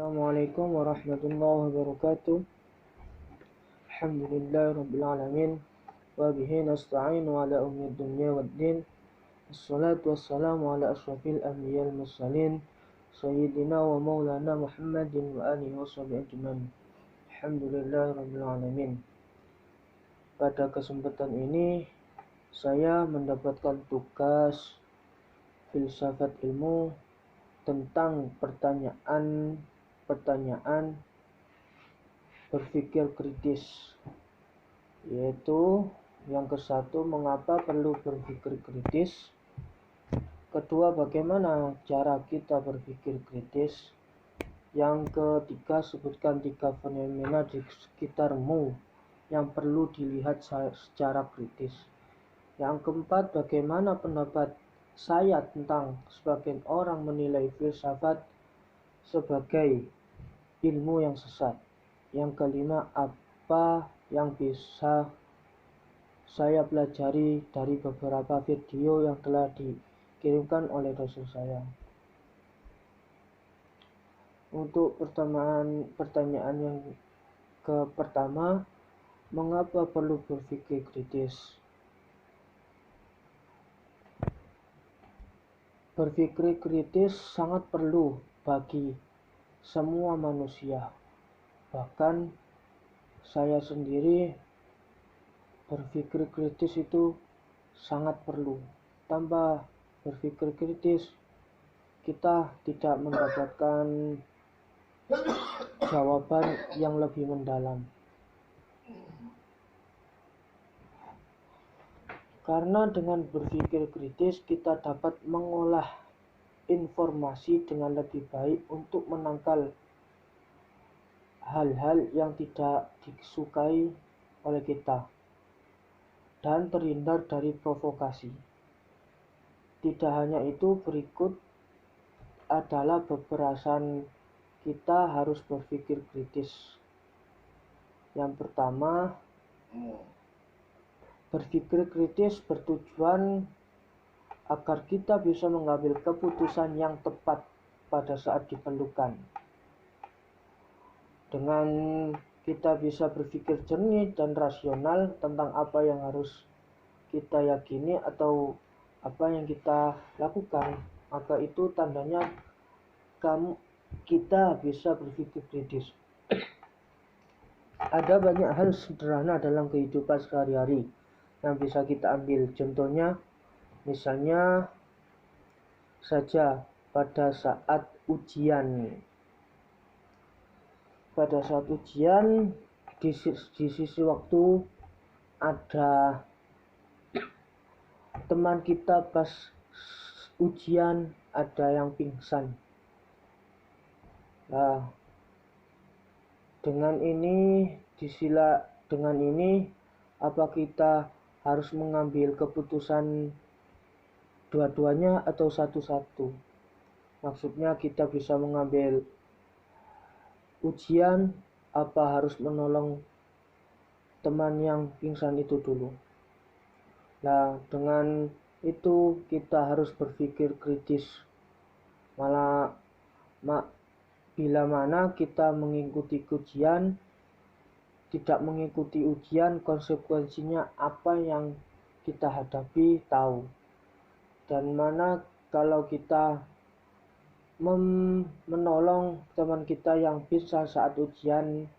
Assalamualaikum warahmatullahi wabarakatuh. Alhamdulillahirrabbilalamin. Wa bihi nasta'inu ala umuri dunya waddin. Assalatu wassalamu ala ashrafil anbiya'il mursalin Sayyidina wa maulana Muhammadin wa alihi wa sahbihi ajmain. Alhamdulillahirrabbilalamin. Pada kesempatan ini saya mendapatkan tugas filsafat ilmu tentang pertanyaan berpikir kritis, yaitu yang ke-1, mengapa perlu berpikir kritis, kedua, bagaimana cara kita berpikir kritis, yang ketiga, sebutkan 3 fenomena di sekitarmu yang perlu dilihat secara kritis, yang keempat, bagaimana pendapat saya tentang sebagian orang menilai filsafat sebagai ilmu yang sesat. Yang kelima, apa yang bisa saya pelajari dari beberapa video yang telah dikirimkan oleh dosen saya. Untuk pertanyaan yang pertama, mengapa perlu berpikir kritis? Berpikir kritis sangat perlu bagi semua manusia. Bahkan saya sendiri berpikir kritis itu sangat perlu. Tanpa berpikir kritis, kita tidak mendapatkan jawaban yang lebih mendalam. Karena dengan berpikir kritis kita dapat mengolah informasi dengan lebih baik untuk menangkal hal-hal yang tidak disukai oleh kita dan terhindar dari provokasi. Tidak hanya itu, berikut adalah beberasan kita harus berpikir kritis. Yang pertama, berpikir kritis bertujuan agar kita bisa mengambil keputusan yang tepat pada saat diperlukan. Dengan kita bisa berpikir jernih dan rasional tentang apa yang harus kita yakini atau apa yang kita lakukan, maka itu tandanya kita bisa berpikir kritis. Ada banyak hal sederhana dalam kehidupan sehari-hari yang bisa kita ambil. Contohnya, misalnya saja pada saat ujian. Pada saat ujian, di sisi waktu ada teman kita pas ujian ada yang pingsan. Nah, dengan ini apa kita harus mengambil keputusan dua-duanya atau satu-satu? Maksudnya kita bisa mengambil ujian, apa harus menolong teman yang pingsan itu dulu? Nah, dengan itu kita harus berpikir kritis. Bila mana kita mengikuti ujian, tidak mengikuti ujian, konsekuensinya apa yang kita hadapi tahu. Dan mana kalau kita menolong teman kita yang pingsan saat ujian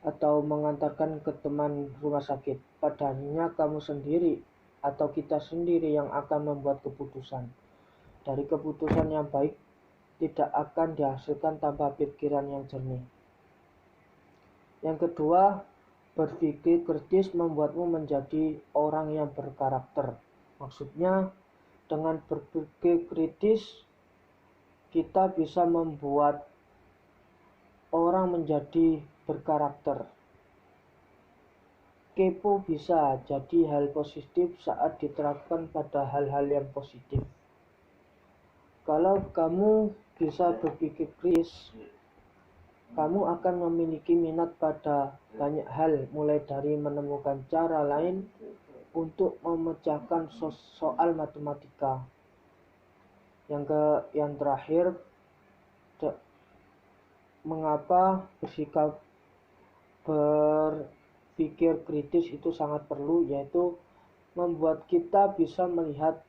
atau mengantarkan ke teman rumah sakit, padanya kamu sendiri atau kita sendiri yang akan membuat keputusan. Dari keputusan yang baik tidak akan dihasilkan tanpa pikiran yang jernih. Yang kedua, berpikir kritis membuatmu menjadi orang yang berkarakter. Maksudnya, dengan berpikir kritis kita bisa membuat orang menjadi berkarakter. Kepo bisa jadi hal positif saat diterapkan pada hal-hal yang positif. Kalau kamu bisa berpikir kritis, kamu akan memiliki minat pada banyak hal, mulai dari menemukan cara lain untuk memecahkan soal matematika. Yang terakhir, mengapa berpikir kritis itu sangat perlu, yaitu membuat kita bisa melihat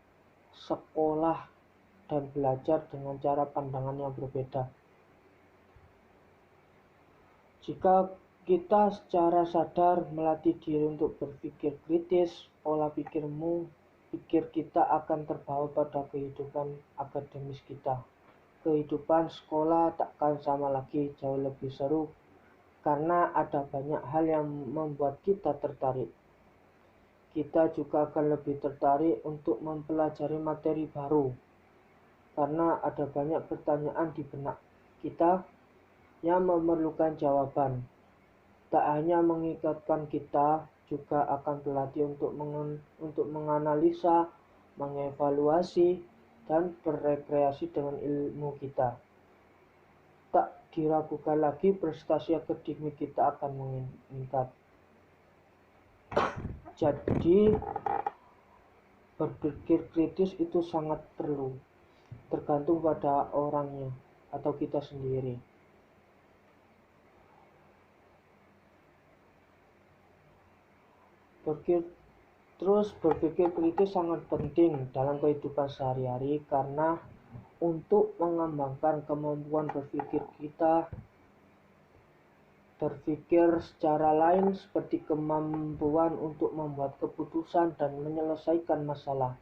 sekolah dan belajar dengan cara pandangan yang berbeda. Jika kita secara sadar melatih diri untuk berpikir kritis, pola pikir kita akan terbawa pada kehidupan akademis kita. Kehidupan sekolah takkan sama lagi, jauh lebih seru, karena ada banyak hal yang membuat kita tertarik. Kita juga akan lebih tertarik untuk mempelajari materi baru, karena ada banyak pertanyaan di benak kita yang memerlukan jawaban. Tak hanya mengingatkan kita, juga akan berlatih untuk menganalisa, mengevaluasi, dan berrekreasi dengan ilmu kita. Tak diragukan lagi, prestasi akademik kita akan meningkat. Jadi, berpikir kritis itu sangat perlu, tergantung pada orangnya atau kita sendiri. Berpikir kritis sangat penting dalam kehidupan sehari-hari, karena untuk mengembangkan kemampuan berpikir kita, berpikir secara lain seperti kemampuan untuk membuat keputusan dan menyelesaikan masalah.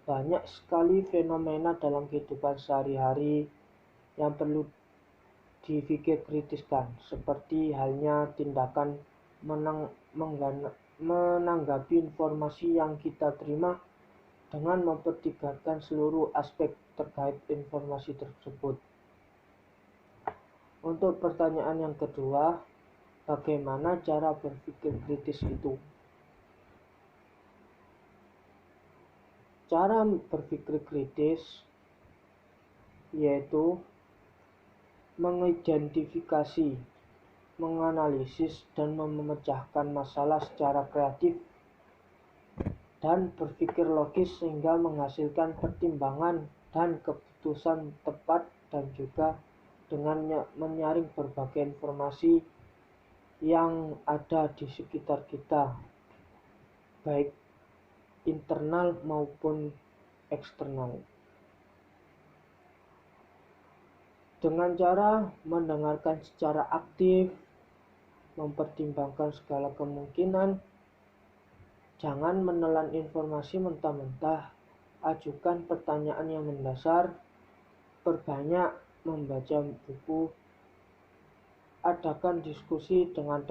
Banyak sekali fenomena dalam kehidupan sehari-hari yang perlu dipikir kritiskan, seperti halnya tindakan menanggapi informasi yang kita terima dengan mempertimbangkan seluruh aspek terkait informasi tersebut. Untuk pertanyaan yang kedua, bagaimana cara berpikir kritis itu? Cara berpikir kritis yaitu mengidentifikasi, menganalisis, dan memecahkan masalah secara kreatif dan berpikir logis sehingga menghasilkan pertimbangan dan keputusan tepat, dan juga dengan menyaring berbagai informasi yang ada di sekitar kita, baik internal maupun eksternal. Dengan cara mendengarkan secara aktif, mempertimbangkan segala kemungkinan, jangan menelan informasi mentah-mentah, ajukan pertanyaan yang mendasar, perbanyak membaca buku, adakan diskusi dengan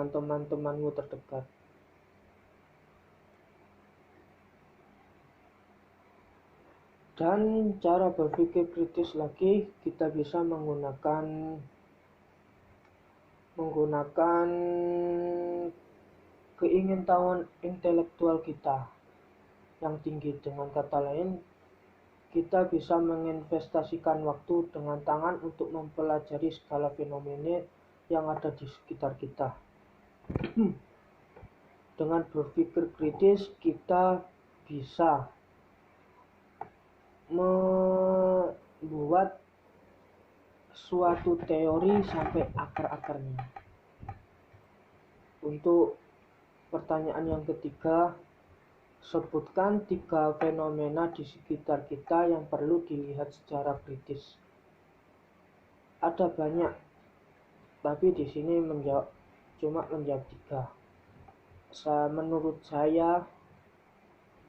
teman-temanmu terdekat. Dan cara berpikir kritis lagi, kita bisa menggunakan keingintahuan intelektual kita yang tinggi. Dengan kata lain, kita bisa menginvestasikan waktu dengan tangan untuk mempelajari segala fenomena yang ada di sekitar kita. Dengan berpikir kritis, kita bisa membuat suatu teori sampai akar-akarnya. Untuk pertanyaan yang ketiga, sebutkan 3 fenomena di sekitar kita yang perlu dilihat secara kritis. Ada banyak, tapi di sini cuma menjawab 3. Menurut saya,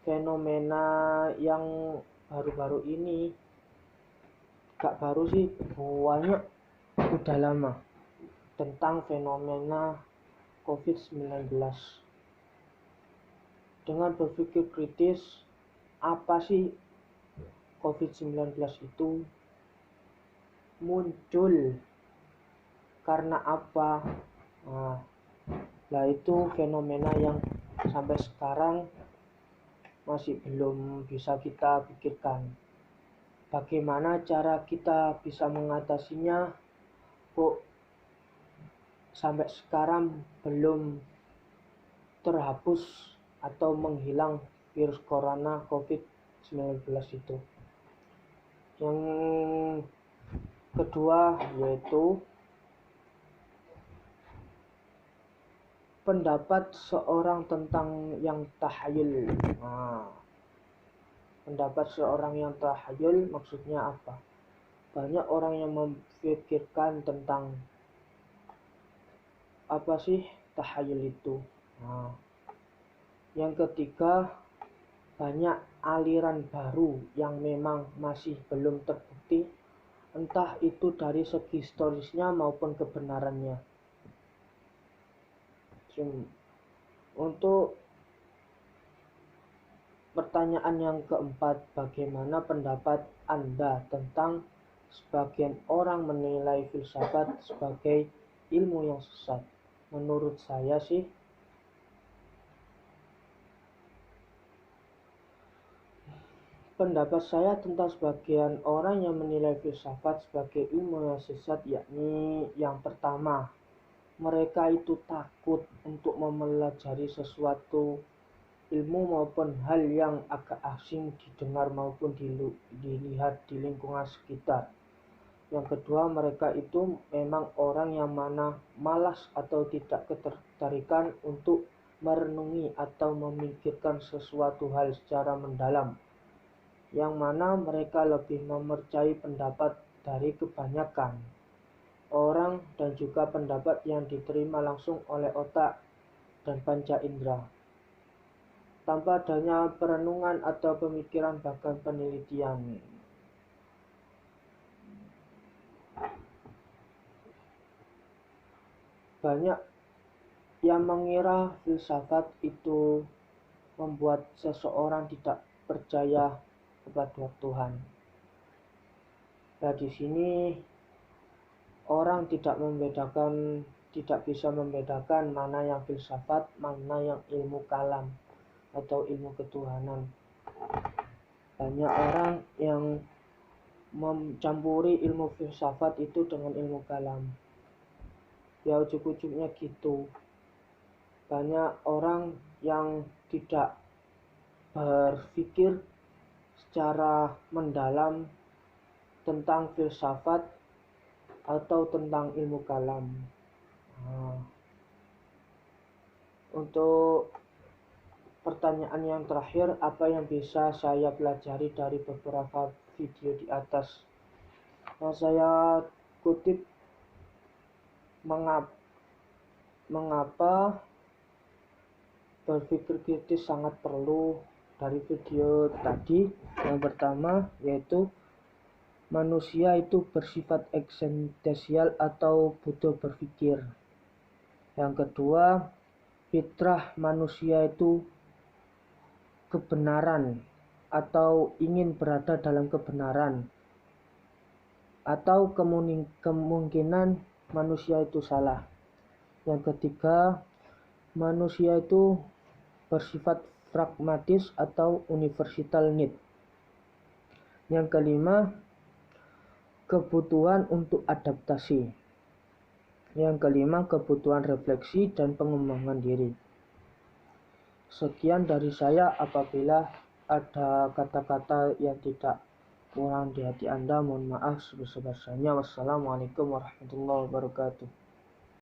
fenomena yang baru-baru ini, gak baru sih, banyak, udah lama, tentang fenomena COVID-19. Dengan berpikir kritis, apa sih COVID-19 itu? Muncul karena apa? Nah, itu fenomena yang sampai sekarang masih belum bisa kita pikirkan. Bagaimana cara kita bisa mengatasinya? Kok sampai sekarang belum terhapus atau menghilang virus corona COVID-19 itu? Yang kedua yaitu pendapat seorang tentang yang tahayul. Pendapat seorang yang tahayul maksudnya apa? Banyak orang yang memikirkan tentang apa sih tahayul itu. Yang ketiga, banyak aliran baru yang memang masih belum terbukti, entah itu dari segi historisnya maupun kebenarannya. Untuk pertanyaan yang keempat, bagaimana pendapat Anda tentang sebagian orang menilai filsafat sebagai ilmu yang sesat? Menurut saya sih, pendapat saya tentang sebagian orang yang menilai filsafat sebagai ilmu yang sesat, yakni yang pertama, mereka itu takut untuk mempelajari sesuatu ilmu maupun hal yang agak asing didengar maupun dilihat di lingkungan sekitar. Yang kedua, mereka itu memang orang yang mana malas atau tidak ketertarikan untuk merenungi atau memikirkan sesuatu hal secara mendalam, yang mana mereka lebih mempercayai pendapat dari kebanyakan orang dan juga pendapat yang diterima langsung oleh otak dan panca indera, tanpa adanya perenungan atau pemikiran bahkan penelitian. Banyak yang mengira filsafat itu membuat seseorang tidak percaya kepada Tuhan. Nah, di sini orang tidak bisa membedakan mana yang filsafat, mana yang ilmu kalam atau ilmu ketuhanan. Banyak orang yang mencampuri ilmu filsafat itu dengan ilmu kalam. Ya ujuk-ujuknya gitu. Banyak orang yang tidak berpikir secara mendalam tentang filsafat atau tentang ilmu kalam. Untuk pertanyaan yang terakhir, apa yang bisa saya pelajari dari beberapa video di atas? Saya kutip mengapa berpikir kritis sangat perlu dari video tadi. Yang pertama yaitu manusia itu bersifat eksistensial atau butuh berpikir. Yang kedua, fitrah manusia itu kebenaran atau ingin berada dalam kebenaran, atau kemungkinan manusia itu salah. Yang ketiga, manusia itu bersifat pragmatis atau universal need. Yang kelima, kebutuhan untuk adaptasi. Yang kelima, kebutuhan refleksi dan pengembangan diri. Sekian dari saya. Apabila ada kata-kata yang tidak kurang di hati Anda, mohon maaf sebesar-besarnya. Wassalamualaikum warahmatullahi wabarakatuh.